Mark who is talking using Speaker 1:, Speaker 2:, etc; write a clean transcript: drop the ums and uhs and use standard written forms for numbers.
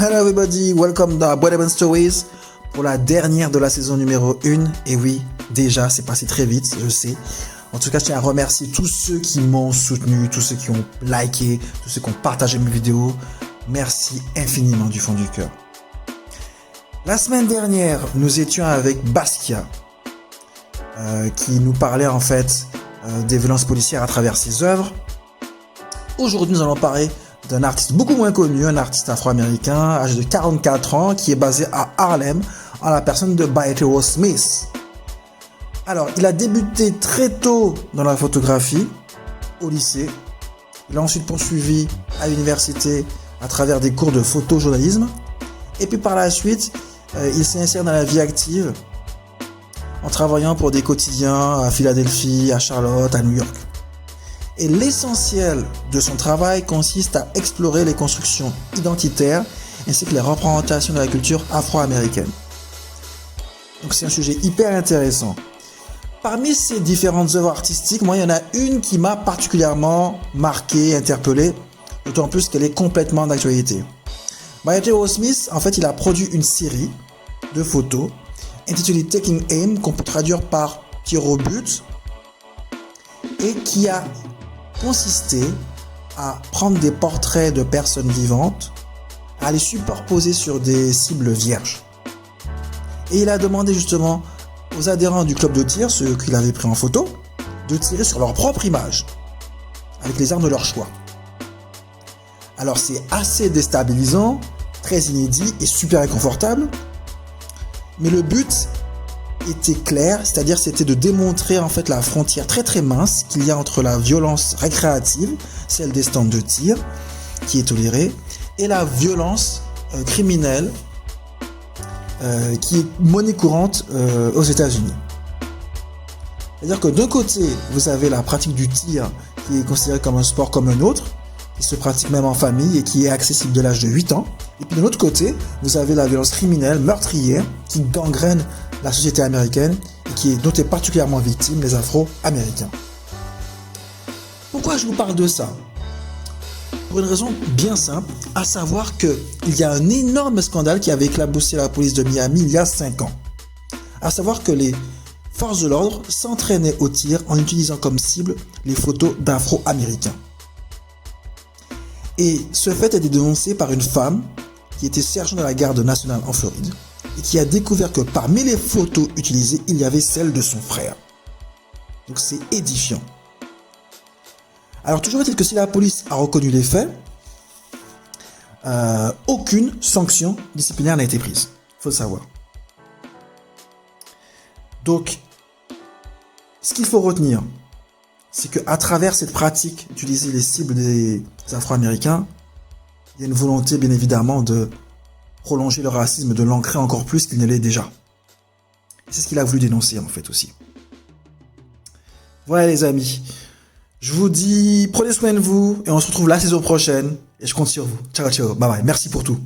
Speaker 1: Hello everybody, welcome dans Whatever Stories pour la dernière de la saison numéro 1. Et oui, déjà, c'est passé très vite, je sais. En tout cas, je tiens à remercier tous ceux qui m'ont soutenu, tous ceux qui ont liké, tous ceux qui ont partagé mes vidéos. Merci infiniment du fond du cœur. La semaine dernière, nous étions avec Basquiat, qui nous parlait en fait des violences policières à travers ses œuvres. Aujourd'hui, nous allons parler d'un artiste beaucoup moins connu, un artiste afro-américain, âgé de 44 ans, qui est basé à Harlem, en la personne de Baetero Smith. Alors, il a débuté très tôt dans la photographie, au lycée. Il a ensuite poursuivi à l'université à travers des cours de photojournalisme. Et puis par la suite, il s'est inséré dans la vie active en travaillant pour des quotidiens à Philadelphie, à Charlotte, à New York. Et l'essentiel de son travail consiste à explorer les constructions identitaires ainsi que les représentations de la culture afro-américaine. Donc c'est un sujet hyper intéressant. Parmi ces différentes œuvres artistiques, moi il y en a une qui m'a particulièrement marqué, interpellé, d'autant plus qu'elle est complètement d'actualité. Baetero Smith, en fait, il a produit une série de photos intitulée Taking Aim, qu'on peut traduire par tir au but, et qui a consisté à prendre des portraits de personnes vivantes, à les superposer sur des cibles vierges. Et il a demandé justement aux adhérents du club de tir, ceux qu'il avait pris en photo, de tirer sur leur propre image, avec les armes de leur choix. Alors c'est assez déstabilisant, très inédit et super inconfortable, mais le but était clair, c'est-à-dire c'était de démontrer en fait la frontière très très mince qu'il y a entre la violence récréative, celle des stands de tir, qui est tolérée, et la violence criminelle, qui est monnaie courante aux États-Unis. C'est-à-dire que d'un côté, vous avez la pratique du tir, qui est considérée comme un sport comme un autre, qui se pratique même en famille et qui est accessible de l'âge de 8 ans. Et puis de l'autre côté, vous avez la violence criminelle, meurtrière, qui gangrène la société américaine et dont est particulièrement victime les Afro-Américains. Pourquoi je vous parle de ça ? Pour une raison bien simple, à savoir qu'il y a un énorme scandale qui avait éclaboussé la police de Miami il y a 5 ans. À savoir que les forces de l'ordre s'entraînaient au tir en utilisant comme cible les photos d'Afro-Américains. Et ce fait a été dénoncé par une femme qui était sergent de la garde nationale en Floride et qui a découvert que parmi les photos utilisées, il y avait celle de son frère. Donc c'est édifiant. Alors toujours est-il que si la police a reconnu les faits, aucune sanction disciplinaire n'a été prise. Il faut le savoir. Donc, ce qu'il faut retenir, c'est qu'à travers cette pratique d'utiliser les cibles des Afro-Américains, il y a une volonté bien évidemment de prolonger le racisme, de l'ancrer encore plus qu'il ne l'est déjà. C'est ce qu'il a voulu dénoncer en fait aussi. Voilà les amis, je vous dis prenez soin de vous et on se retrouve la saison prochaine et je compte sur vous. Ciao ciao, bye bye, merci pour tout.